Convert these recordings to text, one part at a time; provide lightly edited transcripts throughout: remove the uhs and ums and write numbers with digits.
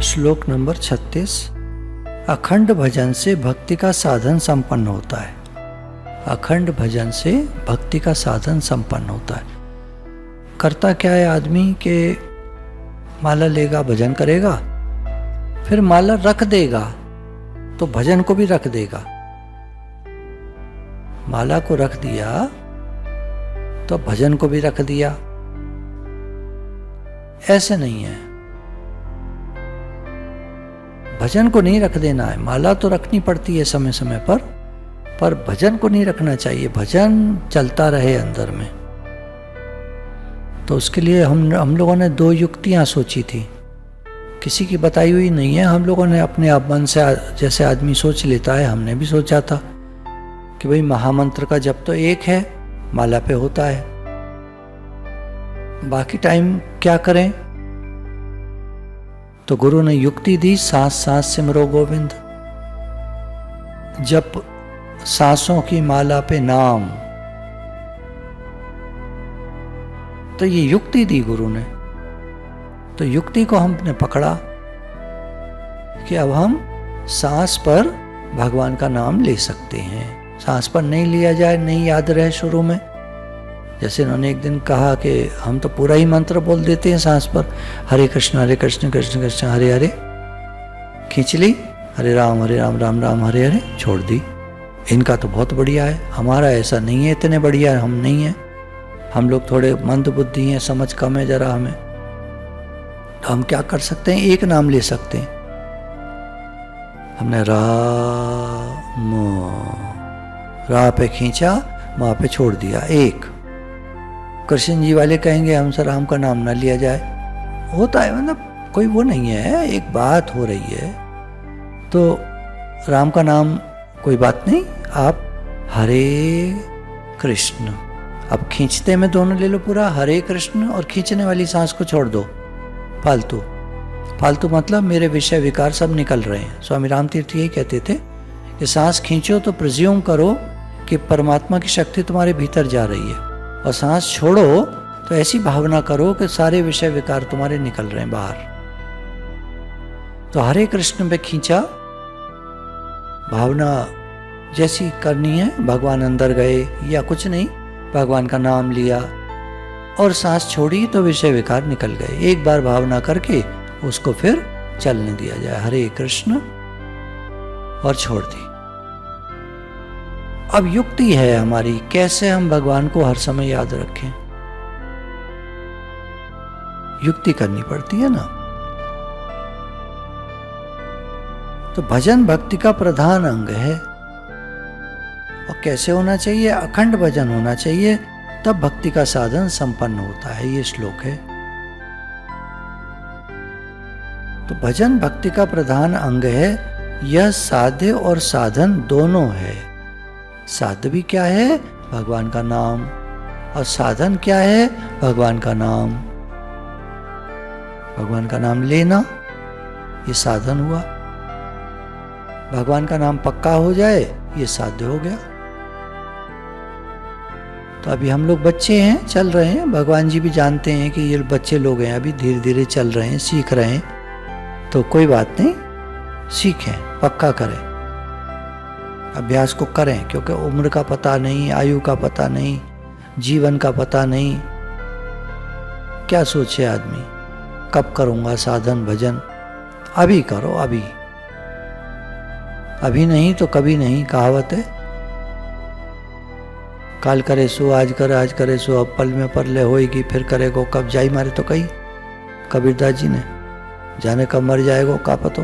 श्लोक नंबर 36। अखंड भजन से भक्ति का साधन संपन्न होता है। अखंड भजन से भक्ति का साधन संपन्न होता है। करता क्या है आदमी के माला लेगा, भजन करेगा, फिर माला रख देगा तो भजन को भी रख देगा। माला को रख दिया तो भजन को भी रख दिया। ऐसे नहीं है, भजन को नहीं रख देना है। माला तो रखनी पड़ती है समय समय पर भजन को नहीं रखना चाहिए। भजन चलता रहे अंदर में। तो उसके लिए हम लोगों ने 2 युक्तियां सोची थी, किसी की बताई हुई नहीं है। हम लोगों ने अपने आप मन से, जैसे आदमी सोच लेता है, हमने भी सोचा था कि भाई महामंत्र का जप तो एक है, माला पे होता है, बाकी टाइम क्या करें। तो गुरु ने युक्ति दी, सांस सांस सिमरो गोविंद। जप सांसों की माला पे नाम। तो ये युक्ति दी गुरु ने। तो युक्ति को हमने पकड़ा कि अब हम सांस पर भगवान का नाम ले सकते हैं। सांस पर नहीं लिया जाए, नहीं याद रहे शुरू में। जैसे उन्होंने एक दिन कहा कि हम तो पूरा ही मंत्र बोल देते हैं सांस पर, हरे कृष्ण कृष्ण कृष्ण हरे हरे, खींच ली, हरे राम राम राम हरे हरे, छोड़ दी। इनका तो बहुत बढ़िया है, हमारा ऐसा नहीं है, इतने बढ़िया हम नहीं हैं। हम लोग थोड़े मंद बुद्धि हैं, समझ कम है जरा हमें। तो हम क्या कर सकते हैं, एक नाम ले सकते हैं। हमने रा पे खींचा, वहां पे छोड़ दिया। एक कृष्ण जी वाले कहेंगे हमसे राम का नाम ना लिया जाए, होता है, मतलब कोई वो नहीं है, एक बात हो रही है तो राम का नाम कोई बात नहीं, आप हरे कृष्ण। अब खींचते में दोनों ले लो पूरा, हरे कृष्ण, और खींचने वाली सांस को छोड़ दो। फालतू फालतू मतलब मेरे विषय विकार सब निकल रहे हैं। स्वामी राम तीर्थ यही कहते थे कि सांस खींचो तो प्रिज्यूम करो कि परमात्मा की शक्ति तुम्हारे भीतर जा रही है, और सांस छोड़ो तो ऐसी भावना करो कि सारे विषय विकार तुम्हारे निकल रहे हैं बाहर। तो हरे कृष्ण पे खींचा, भावना जैसी करनी है, भगवान अंदर गए या कुछ नहीं, भगवान का नाम लिया और सांस छोड़ी तो विषय विकार निकल गए। एक बार भावना करके उसको फिर चलने दिया जाए, हरे कृष्ण, और छोड़ दी। अब युक्ति है हमारी, कैसे हम भगवान को हर समय याद रखें। युक्ति करनी पड़ती है ना। तो भजन भक्ति का प्रधान अंग है। और कैसे होना चाहिए, अखंड भजन होना चाहिए, तब भक्ति का साधन संपन्न होता है। ये श्लोक है। तो भजन भक्ति का प्रधान अंग है। यह साध्य और साधन दोनों है। साध्य भी क्या है, भगवान का नाम, और साधन क्या है, भगवान का नाम। भगवान का नाम लेना, ये साधन हुआ। भगवान का नाम पक्का हो जाए, ये साध्य हो गया। तो अभी हम लोग बच्चे हैं, चल रहे हैं। भगवान जी भी जानते हैं कि ये बच्चे लोग हैं, अभी धीरे धीरे चल रहे हैं, सीख रहे हैं। तो कोई बात नहीं, सीखें, पक्का करें, अभ्यास को करें, क्योंकि उम्र का पता नहीं, आयु का पता नहीं, जीवन का पता नहीं। क्या सोचे आदमी, कब करूँगा साधन भजन। अभी करो, अभी नहीं तो कभी नहीं, कहावत है। काल करे सो आज करे सो अब पल में परले होएगी, फिर करेगो कब जाई मारे तो कही। कबीरदास जी ने, जाने कब मर जाएगो का पतो।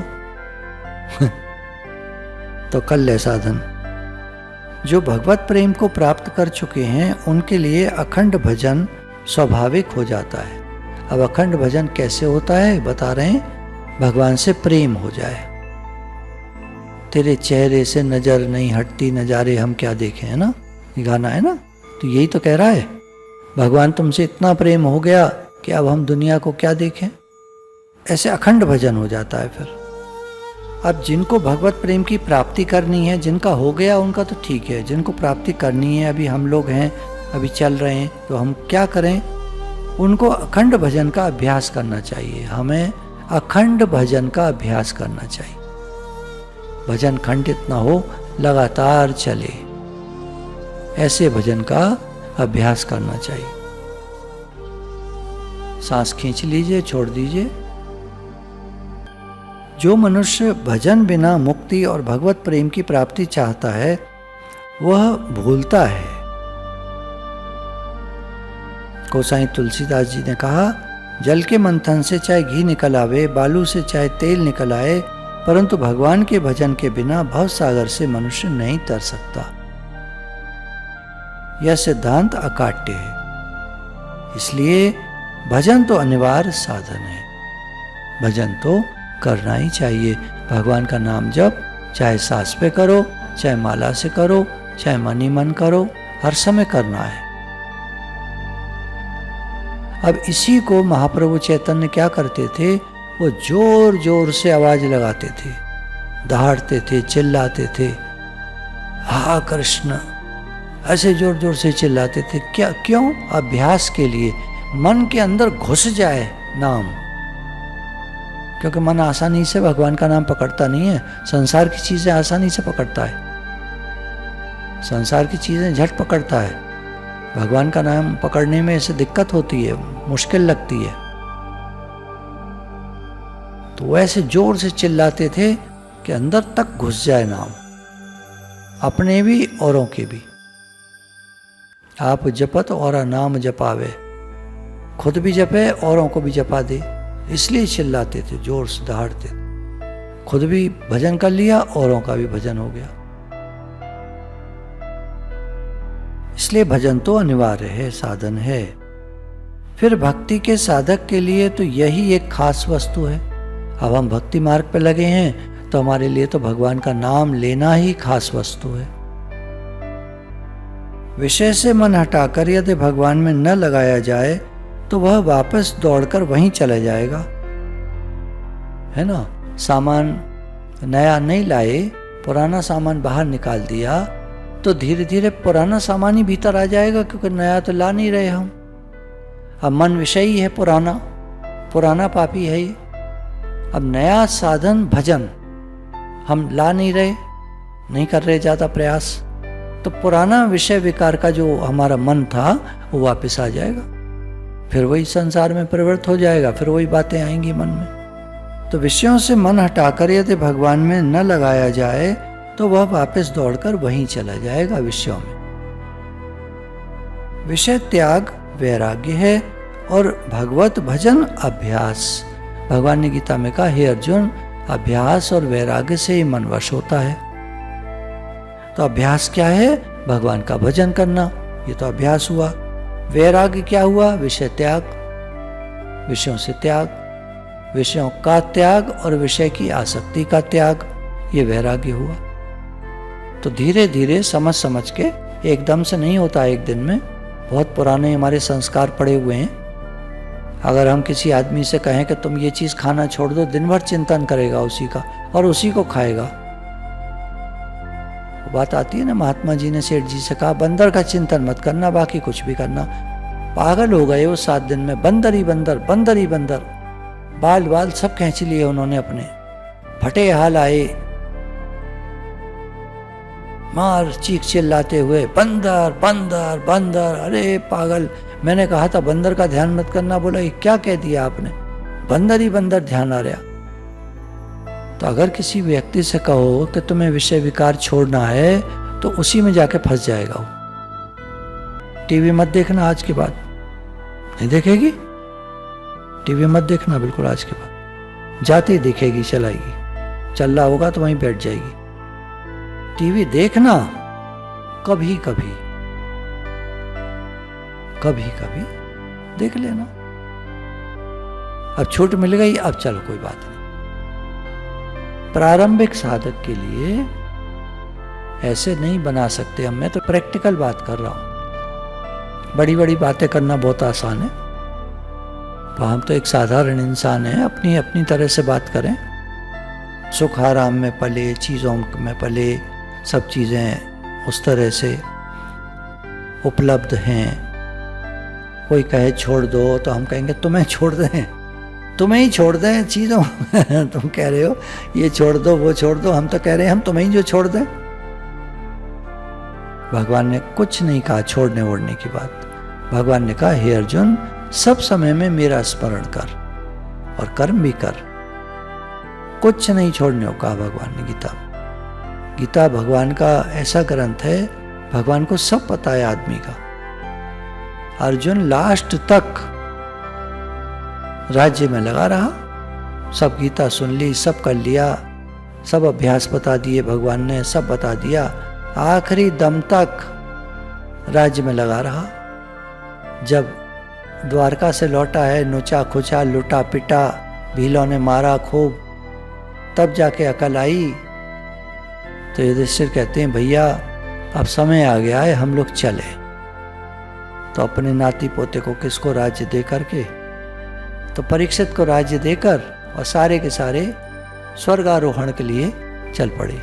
तो कर ले साधन। जो भगवत प्रेम को प्राप्त कर चुके हैं उनके लिए अखंड भजन स्वाभाविक हो जाता है। अब अखंड भजन कैसे होता है बता रहे हैं, भगवान से प्रेम हो जाए। तेरे चेहरे से नजर नहीं हटती, नजारे हम क्या देखें, है ना, ये गाना है ना। तो यही तो कह रहा है, भगवान तुमसे इतना प्रेम हो गया कि अब हम दुनिया को क्या देखें। ऐसे अखंड भजन हो जाता है फिर। अब जिनको भगवत प्रेम की प्राप्ति करनी है, जिनका हो गया उनका तो ठीक है, जिनको प्राप्ति करनी है, अभी हम लोग हैं, अभी चल रहे हैं, तो हम क्या करें, उनको अखंड भजन का अभ्यास करना चाहिए। हमें अखंड भजन का अभ्यास करना चाहिए। भजन खंडित ना हो, लगातार चले, ऐसे भजन का अभ्यास करना चाहिए। सांस खींच लीजिए, छोड़ दीजिए। जो मनुष्य भजन बिना मुक्ति और भगवत प्रेम की प्राप्ति चाहता है, वह भूलता है। गोसाई तुलसीदास जी ने कहा, जल के मंथन से चाहे घी निकल आवे, बालू से चाहे तेल निकल आए, परंतु भगवान के भजन के बिना भव सागर से मनुष्य नहीं तर सकता। यह सिद्धांत अकाट्य है। इसलिए भजन तो अनिवार्य साधन है, भजन तो करना ही चाहिए। भगवान का नाम जप चाहे सांस पे करो, चाहे माला से करो, चाहे मन ही मन करो, हर समय करना है। अब इसी को महाप्रभु चैतन्य क्या करते थे, वो जोर जोर से आवाज लगाते थे, दहाड़ते थे, चिल्लाते थे, हा कृष्ण, ऐसे जोर जोर से चिल्लाते थे। क्या, क्यों? अभ्यास के लिए, मन के अंदर घुस जाए नाम। क्योंकि मन आसानी से भगवान का नाम पकड़ता नहीं है, संसार की चीजें आसानी से पकड़ता है, संसार की चीजें झट पकड़ता है, भगवान का नाम पकड़ने में ऐसे दिक्कत होती है, मुश्किल लगती है। तो वैसे जोर से चिल्लाते थे कि अंदर तक घुस जाए नाम, अपने भी औरों के भी। आप जपत और नाम जपावे, खुद भी जपे औरों को भी जपा दे, इसलिए चिल्लाते थे, जोर से दहाड़ते थे। खुद भी भजन कर लिया, औरों का भी भजन हो गया। इसलिए भजन तो अनिवार्य है, साधन है। फिर भक्ति के साधक के लिए तो यही एक खास वस्तु है। अब हम भक्ति मार्ग पे लगे हैं तो हमारे लिए तो भगवान का नाम लेना ही खास वस्तु है। विषय से मन हटाकर यदि भगवान में न लगाया जाए तो वह वापस दौड़कर वहीं चला जाएगा, है ना। सामान नया नहीं लाए, पुराना सामान बाहर निकाल दिया तो धीरे धीरे पुराना सामान ही भीतर आ जाएगा, क्योंकि नया तो ला नहीं रहे हम। अब मन विषयी है, पुराना पुराना पापी है ये। अब नया साधन भजन हम ला नहीं रहे, नहीं कर रहे ज़्यादा प्रयास, तो पुराना विषय विकार का जो हमारा मन था वो वापस आ जाएगा, फिर वही संसार में प्रवृत्त हो जाएगा, फिर वही बातें आएंगी मन में। तो विषयों से मन हटाकर यदि भगवान में न लगाया जाए तो वह वापस दौड़कर वहीं चला जाएगा, विषयों में। विषय त्याग वैराग्य है और भगवत भजन अभ्यास। भगवान ने गीता में कहा, हे अर्जुन, अभ्यास और वैराग्य से ही मन वश होता है। तो अभ्यास क्या है? भगवान का भजन करना, ये तो अभ्यास हुआ। वैराग्य क्या हुआ? विषय त्याग, विषयों से त्याग, विषयों का त्याग और विषय की आसक्ति का त्याग, ये वैराग्य हुआ। तो धीरे धीरे समझ समझ के, एकदम से नहीं होता एक दिन में। बहुत पुराने हमारे संस्कार पड़े हुए हैं। अगर हम किसी आदमी से कहें कि तुम ये चीज़ खाना छोड़ दो, दिन भर चिंतन करेगा उसी का और उसी को खाएगा। बात आती है ना, महात्मा जी ने सेठ जी से कहा, बंदर का चिंतन मत करना, बाकी कुछ भी करना। पागल हो गए वो 7 दिन में, बंदर ही बंदर, बंदर ही बंदर। बाल बाल सब खींच लिए उन्होंने अपने, फटे हाल आए, मार चीख चिल्लाते हुए, बंदर बंदर बंदर। अरे पागल, मैंने कहा था बंदर का ध्यान मत करना, बोला ये क्या कह दिया आपने, बंदर ही बंदर ध्यान आ रहा। तो अगर किसी व्यक्ति से कहो कि तुम्हें विषय विकार छोड़ना है तो उसी में जाके फंस जाएगा वो। टीवी मत देखना आज के बाद, नहीं देखेगी। टीवी मत देखना बिल्कुल आज के बाद, जाती दिखेगी, चलाएगी, चल रहा होगा तो वहीं बैठ जाएगी। टीवी देखना कभी कभी, कभी कभी देख लेना। अब छूट मिल गई, अब चलो कोई बात नहीं। प्रारंभिक साधक के लिए ऐसे नहीं बना सकते हम। मैं तो प्रैक्टिकल बात कर रहा हूं। बड़ी बड़ी बातें करना बहुत आसान है, तो हम तो एक साधारण इंसान हैं, अपनी अपनी तरह से बात करें। सुख आराम में पले, चीज़ों में पले, सब चीज़ें उस तरह से उपलब्ध हैं। कोई कहे छोड़ दो तो हम कहेंगे तुम्हें छोड़ दें, तुम्हें ही छोड़ दें चीज़ों तुम कह रहे हो ये छोड़ दो वो छोड़ दो, हम तो कह रहे हैं हम तुम्हें ही जो छोड़ दें। भगवान ने कुछ नहीं कहा छोड़ने ओढ़ने की बात। भगवान ने कहा हे अर्जुन, सब समय में मेरा स्मरण कर और कर्म भी कर, कुछ नहीं छोड़ने को कहा भगवान ने। गीता भगवान का ऐसा ग्रंथ है, भगवान को सब पता है आदमी का। अर्जुन लास्ट तक राज्य में लगा रहा, सब गीता सुन ली, सब कर लिया, सब अभ्यास बता दिए भगवान ने, सब बता दिया, आखिरी दम तक राज्य में लगा रहा। जब द्वारका से लौटा है, नोचा खोचा लुटा पिटा, भीलों ने मारा खूब, तब जाके अकल आई। तो युधिष्ठिर कहते हैं भैया अब समय आ गया है, हम लोग चले। तो अपने नाती पोते को किसको राज्य दे करके, तो परीक्षित को राज्य देकर और सारे के सारे स्वर्गारोहण के लिए चल पड़े।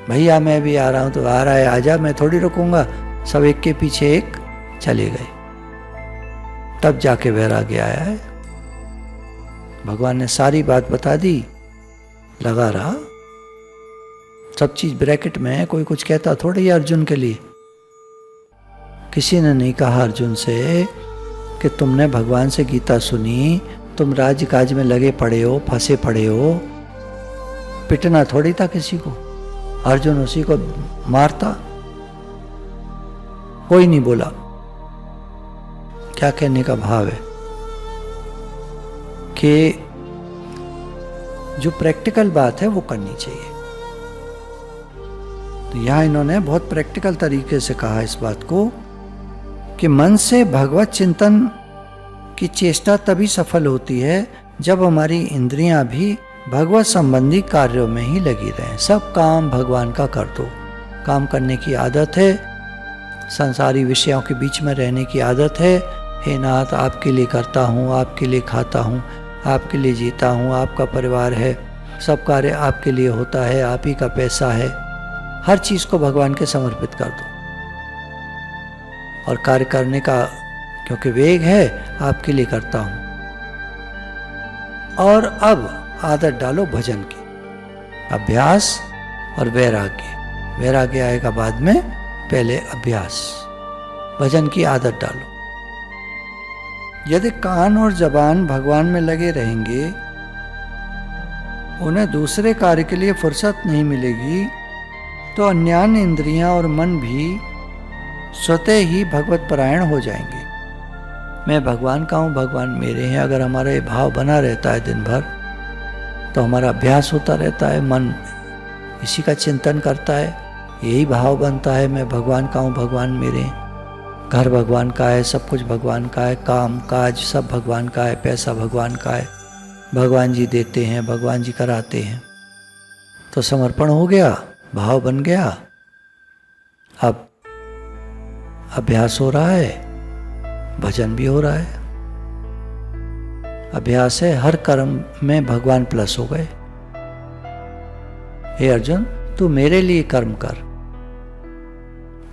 भैया मैं भी आ रहा हूं, तो आ रहा है आजा, मैं थोड़ी रुकूंगा। सब एक के पीछे एक चले गए। तब जाके वैराग्य आया है। भगवान ने सारी बात बता दी, लगा रहा, सब चीज ब्रैकेट में है, कोई कुछ कहता थोड़ी है अर्जुन के लिए। किसी ने नहीं कहा अर्जुन से कि तुमने भगवान से गीता सुनी, तुम राज्य काज में लगे पड़े हो, फंसे पड़े हो, पिटना थोड़ी था किसी को। अर्जुन उसी को मारता, कोई नहीं बोला। क्या कहने का भाव है कि जो प्रैक्टिकल बात है वो करनी चाहिए। तो यहां इन्होंने बहुत प्रैक्टिकल तरीके से कहा इस बात को कि मन से भगवत चिंतन की चेष्टा तभी सफल होती है जब हमारी इंद्रियां भी भगवत संबंधी कार्यों में ही लगी रहें। सब काम भगवान का कर दो। काम करने की आदत है, संसारी विषयों के बीच में रहने की आदत है। हे नाथ आपके लिए करता हूँ, आपके लिए खाता हूँ, आपके लिए जीता हूँ, आपका परिवार है, सब कार्य आपके लिए होता है, आप ही का पैसा है। हर चीज़ को भगवान के समर्पित कर दो और कार्य करने का क्योंकि वेग है, आपके लिए करता हूँ। और अब आदत डालो भजन की, अभ्यास और वैराग्य। वैराग्य आएगा बाद में, पहले अभ्यास, भजन की आदत डालो। यदि कान और जबान भगवान में लगे रहेंगे, उन्हें दूसरे कार्य के लिए फुर्सत नहीं मिलेगी, तो अन्यान्य इंद्रियां और मन भी स्वतः ही भगवत परायण हो जाएंगे। मैं भगवान का हूँ, भगवान मेरे हैं, अगर हमारा ये भाव बना रहता है दिन भर, तो हमारा अभ्यास होता रहता है, मन इसी का चिंतन करता है, यही भाव बनता है मैं भगवान का हूँ, भगवान मेरे हैं, घर भगवान का है, सब कुछ भगवान का है, काम काज सब भगवान का है, पैसा भगवान का है, भगवान जी देते हैं, भगवान जी कराते हैं। तो समर्पण हो गया, भाव बन गया। अब अभ्यास हो रहा है, भजन भी हो रहा है। अभ्यास है, हर कर्म में भगवान प्लस हो गए। हे अर्जुन तू मेरे लिए कर्म कर,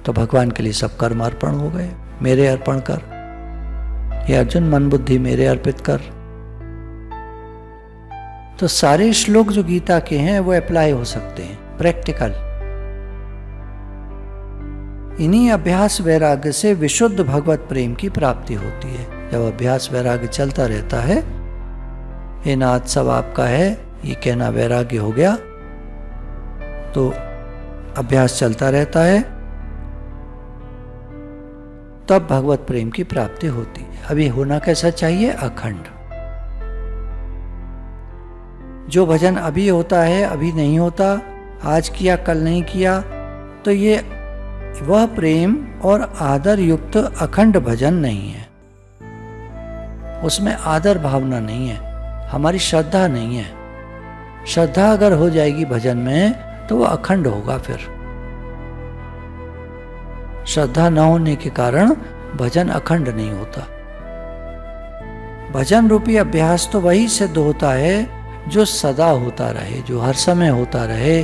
तो भगवान के लिए सब कर्म अर्पण हो गए। मेरे अर्पण कर, हे अर्जुन मन बुद्धि मेरे अर्पित कर। तो सारे श्लोक जो गीता के हैं वो अप्लाई हो सकते हैं, प्रैक्टिकल। इन्हीं अभ्यास वैराग्य से विशुद्ध भगवत प्रेम की प्राप्ति होती है। जब अभ्यास वैराग्य चलता रहता है, हे नाथ सब आपका है, ये कहना वैराग्य हो गया, तो अभ्यास चलता रहता है, तब भगवत प्रेम की प्राप्ति होती है। अभी होना कैसा चाहिए? अखंड। जो भजन अभी होता है अभी नहीं होता, आज किया कल नहीं किया, तो ये वह प्रेम और आदर युक्त अखंड भजन नहीं है। उसमें आदर भावना नहीं है, हमारी श्रद्धा नहीं है। श्रद्धा अगर हो जाएगी भजन में तो वो अखंड होगा। फिर श्रद्धा न होने के कारण भजन अखंड नहीं होता। भजन रूपी अभ्यास तो वही सिद्ध होता है जो सदा होता रहे, जो हर समय होता रहे,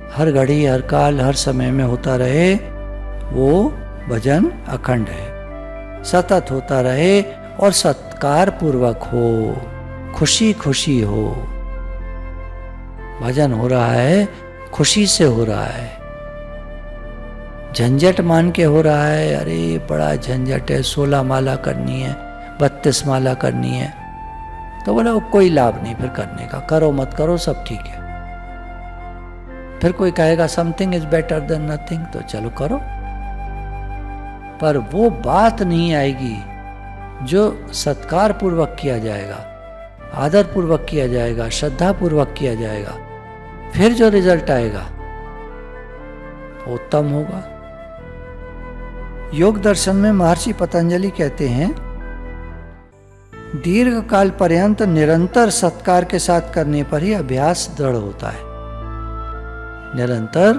हर घड़ी हर काल हर समय में होता रहे, वो भजन अखंड है। सतत होता रहे और सत्कार पूर्वक हो, खुशी खुशी हो। भजन हो रहा है, खुशी से हो रहा है, झंझट मान के हो रहा है, अरे बड़ा झंझट है, 16 माला करनी है, 32 माला करनी है, तो बोला कोई लाभ नहीं फिर करने का, करो मत करो सब ठीक है। फिर कोई कहेगा something is better than nothing, तो चलो करो, पर वो बात नहीं आएगी जो सत्कार पूर्वक किया जाएगा, आदर पूर्वक किया जाएगा, श्रद्धा पूर्वक किया जाएगा, फिर जो रिजल्ट आएगा वो उत्तम होगा। योग दर्शन में महर्षि पतंजलि कहते हैं, दीर्घ काल पर्यंत निरंतर सत्कार के साथ करने पर ही अभ्यास दृढ़ होता है। निरंतर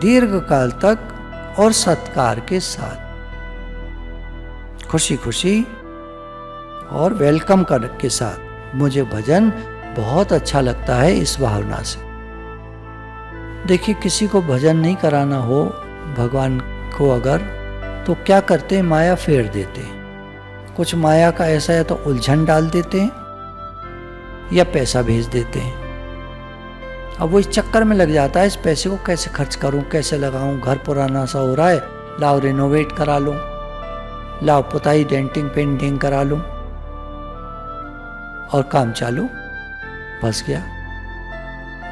दीर्घ काल तक और सत्कार के साथ, खुशी खुशी और वेलकम कर के साथ, मुझे भजन बहुत अच्छा लगता है इस भावना से। देखिए, किसी को भजन नहीं कराना हो भगवान को अगर, तो क्या करते हैं, माया फेर देते हैं। कुछ माया का ऐसा है तो उलझन डाल देते हैं या पैसा भेज देते हैं। अब वो इस चक्कर में लग जाता है, इस पैसे को कैसे खर्च करूं, कैसे लगाऊं, घर पुराना सा हो रहा है, लाओ रिनोवेट करा लूं, लाओ पुताई डेंटिंग पेंटिंग करा लूं, और काम चालू, फंस गया।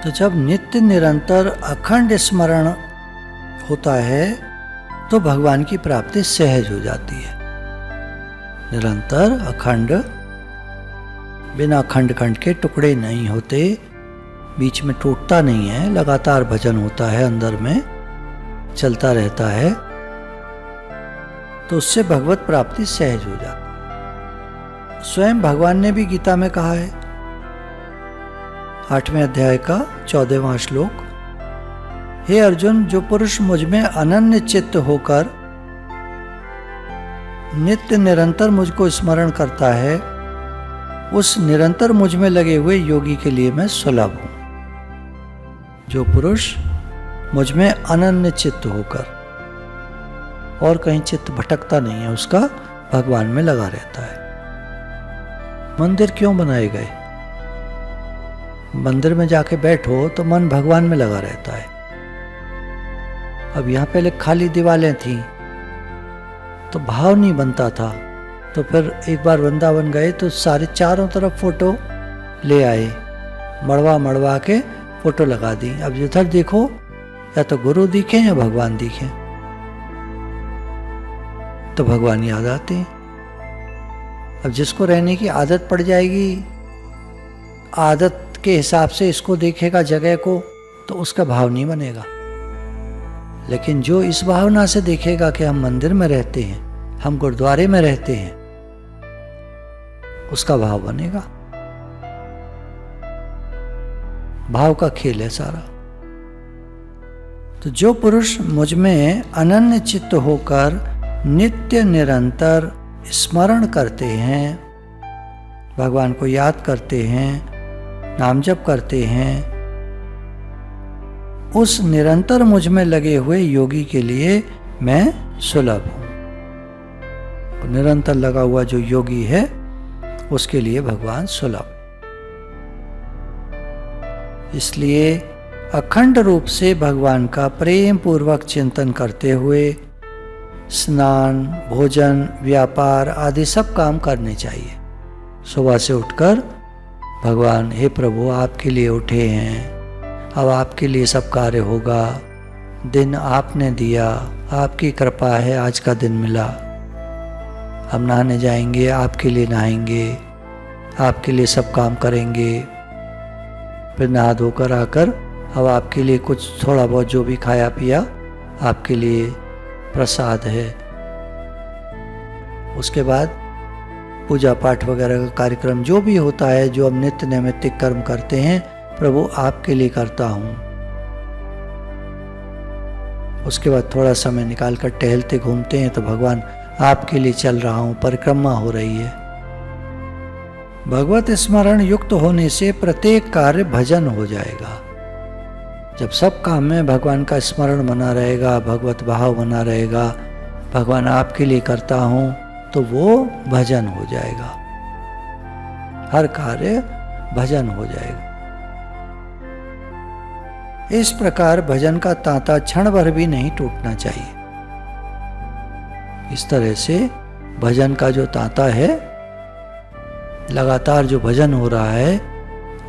तो जब नित्य निरंतर अखंड स्मरण होता है तो भगवान की प्राप्ति सहज हो जाती है। निरंतर अखंड, बिना खंड खंड के टुकड़े नहीं होते, बीच में टूटता नहीं है, लगातार भजन होता है, अंदर में चलता रहता है, तो उससे भगवत प्राप्ति सहज हो जाती है। स्वयं भगवान ने भी गीता में कहा है, 8वें अध्याय का 14वां श्लोक, हे अर्जुन, जो पुरुष मुझ में अनन्य चित्त होकर नित्य निरंतर मुझको स्मरण करता है, उस निरंतर मुझ में लगे हुए योगी के लिए मैं सुलभ हूं। जो पुरुष मुझ में अनन्य चित्त होकर, और कहीं चित्त भटकता नहीं है उसका, भगवान में लगा रहता है। मंदिर क्यों बनाए गए? मंदिर में जाके बैठो तो मन भगवान में लगा रहता है। अब यहां पहले खाली दीवारें थी तो भाव नहीं बनता था, तो फिर एक बार वृंदावन गए तो सारे चारों तरफ फोटो ले आए, मड़वा मड़वा के फोटो लगा दी। अब जिधर देखो या तो गुरु दिखे या भगवान दिखे, तो भगवान याद आते हैं। अब जिसको रहने की आदत पड़ जाएगी, आदत के हिसाब से इसको देखेगा जगह को, तो उसका भाव नहीं बनेगा। लेकिन जो इस भावना से देखेगा कि हम मंदिर में रहते हैं, हम गुरुद्वारे में रहते हैं, उसका भाव बनेगा। भाव का खेल है सारा। तो जो पुरुष मुझ में अनन्य चित्त होकर नित्य निरंतर स्मरण करते हैं, भगवान को याद करते हैं, नाम जप करते हैं, उस निरंतर मुझ में लगे हुए योगी के लिए मैं सुलभ हूं। निरंतर लगा हुआ जो योगी है उसके लिए भगवान सुलभ। इसलिए अखंड रूप से भगवान का प्रेम पूर्वक चिंतन करते हुए स्नान, भोजन, व्यापार आदि सब काम करने चाहिए। सुबह से उठकर भगवान, हे प्रभु आपके लिए उठे हैं, अब आपके लिए सब कार्य होगा, दिन आपने दिया, आपकी कृपा है आज का दिन मिला, हम नहाने जाएंगे, आपके लिए नहाएंगे, आपके लिए सब काम करेंगे, फिर नहा धोकर आकर अब आपके लिए कुछ थोड़ा बहुत जो भी खाया पिया आपके लिए प्रसाद है। उसके बाद पूजा पाठ वगैरह का कार्यक्रम जो भी होता है, जो हम नित्य नैमित्तिक कर्म करते हैं, प्रभु आपके लिए करता हूँ। उसके बाद थोड़ा समय निकाल कर टहलते घूमते हैं तो भगवान आपके लिए चल रहा हूँ, परिक्रमा हो रही है। भगवत स्मरण युक्त होने से प्रत्येक कार्य भजन हो जाएगा। जब सब काम में भगवान का स्मरण बना रहेगा, भगवत भाव बना रहेगा, भगवान आपके लिए करता हूँ, तो वो भजन हो जाएगा, हर कार्य भजन हो जाएगा। इस प्रकार भजन का तांता क्षण भर भी नहीं टूटना चाहिए। इस तरह से भजन का जो तांता है, लगातार जो भजन हो रहा है,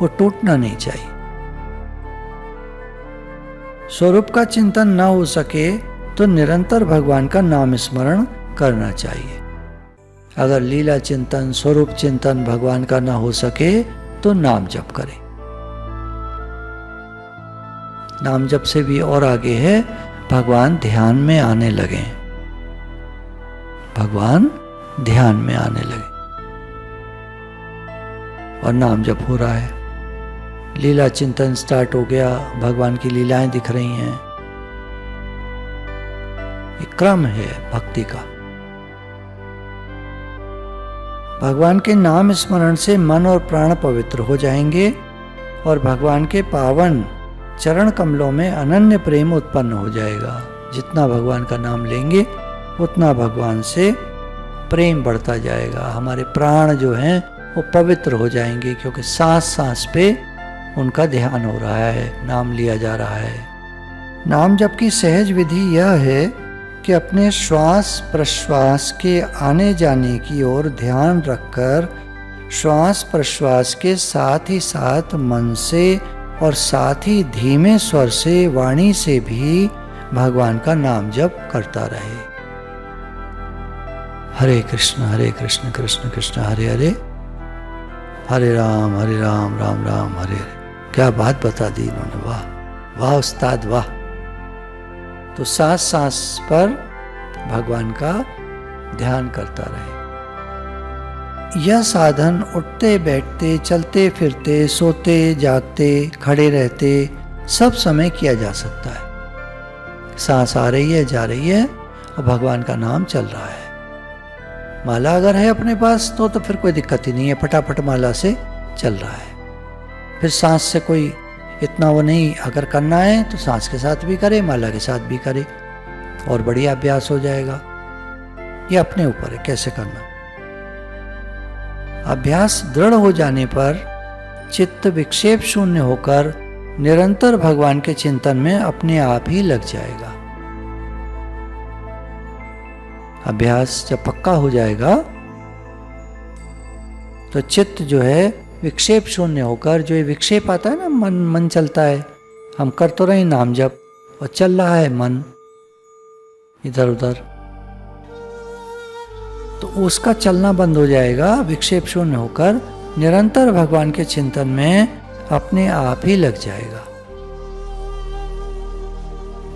वो टूटना नहीं चाहिए। स्वरूप का चिंतन न हो सके तो निरंतर भगवान का नाम स्मरण करना चाहिए। अगर लीला चिंतन, स्वरूप चिंतन भगवान का न हो सके तो नाम जप करें। नाम जप से भी और आगे है, भगवान ध्यान में आने लगे। भगवान ध्यान में आने लगे और नाम जप हो रहा है। लीला चिंतन स्टार्ट हो गया, भगवान की लीलाएं दिख रही हैं। एक क्रम है भक्ति का। भगवान के नाम स्मरण से मन और प्राण पवित्र हो जाएंगे और भगवान के पावन चरण कमलों में अनन्य प्रेम उत्पन्न हो जाएगा। जितना भगवान का नाम लेंगे उतना भगवान से प्रेम बढ़ता जाएगा। हमारे प्राण जो हैं वो पवित्र हो जाएंगे, क्योंकि सांस सांस पे उनका ध्यान हो रहा है, नाम लिया जा रहा है। नाम जप की सहज विधि यह है कि अपने श्वास प्रश्वास के आने जाने की ओर ध्यान रखकर श्वास प्रश्वास के साथ ही साथ मन से और साथ ही धीमे स्वर से वाणी से भी भगवान का नाम जप करता रहे। हरे कृष्ण कृष्ण कृष्ण हरे हरे, हरे राम राम राम हरे हरे। क्या बात बता दी इन्होंने, वाह वाह उस्ताद वाह। तो सांस सांस पर भगवान का ध्यान करता रहे। यह साधन उठते बैठते, चलते फिरते, सोते जागते, खड़े रहते सब समय किया जा सकता है। सांस आ रही है, जा रही है और भगवान का नाम चल रहा है। माला अगर है अपने पास तो फिर कोई दिक्कत ही नहीं है, फटाफट माला से चल रहा है। फिर सांस से कोई इतना वो नहीं, अगर करना है तो सांस के साथ भी करे, माला के साथ भी करे और बढ़िया अभ्यास हो जाएगा। ये अपने ऊपर है कैसे करना। अभ्यास दृढ़ हो जाने पर चित्त विक्षेप शून्य होकर निरंतर भगवान के चिंतन में अपने आप ही लग जाएगा। अभ्यास जब पक्का हो जाएगा तो चित्त जो है विक्षेप शून्य होकर, जो ये विक्षेप आता है ना, मन चलता है, हम कर तो रहे नाम जप और चल रहा है मन इधर उधर, तो उसका चलना बंद हो जाएगा। विक्षेप शून्य होकर निरंतर भगवान के चिंतन में अपने आप ही लग जाएगा।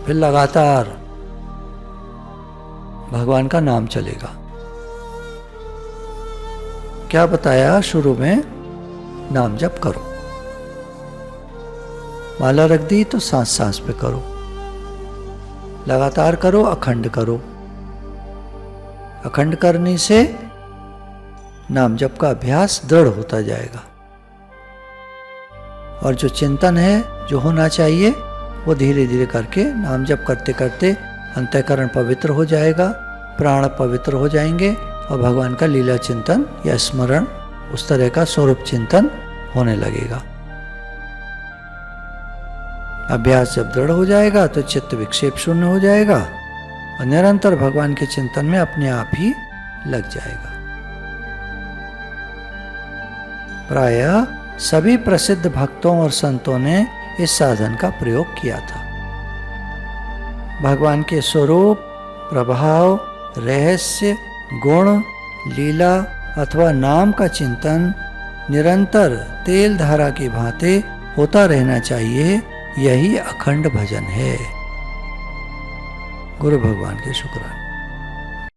फिर लगातार भगवान का नाम चलेगा। क्या बताया शुरू में, नाम जप करो। माला रख दी तो सांस सांस पे करो, लगातार करो, अखंड करो। अखंड करने से नाम जप का अभ्यास दृढ़ होता जाएगा और जो चिंतन है, जो होना चाहिए, वो धीरे धीरे करके नाम जप करते करते अंतःकरण पवित्र हो जाएगा, प्राण पवित्र हो जाएंगे और भगवान का लीला चिंतन या स्मरण, उस तरह का स्वरूप चिंतन होने लगेगा। अभ्यास जब दृढ़ हो जाएगा तो चित्त विक्षेप शून्य हो जाएगा और निरंतर भगवान के चिंतन में अपने आप ही लग जाएगा। प्रायः सभी प्रसिद्ध भक्तों और संतों ने इस साधन का प्रयोग किया था। भगवान के स्वरूप, प्रभाव, रहस्य, गुण, लीला अथवा नाम का चिंतन निरंतर तेल धारा की भांति होता रहना चाहिए। यही अखंड भजन है। गुरु भगवान के शुक्राने।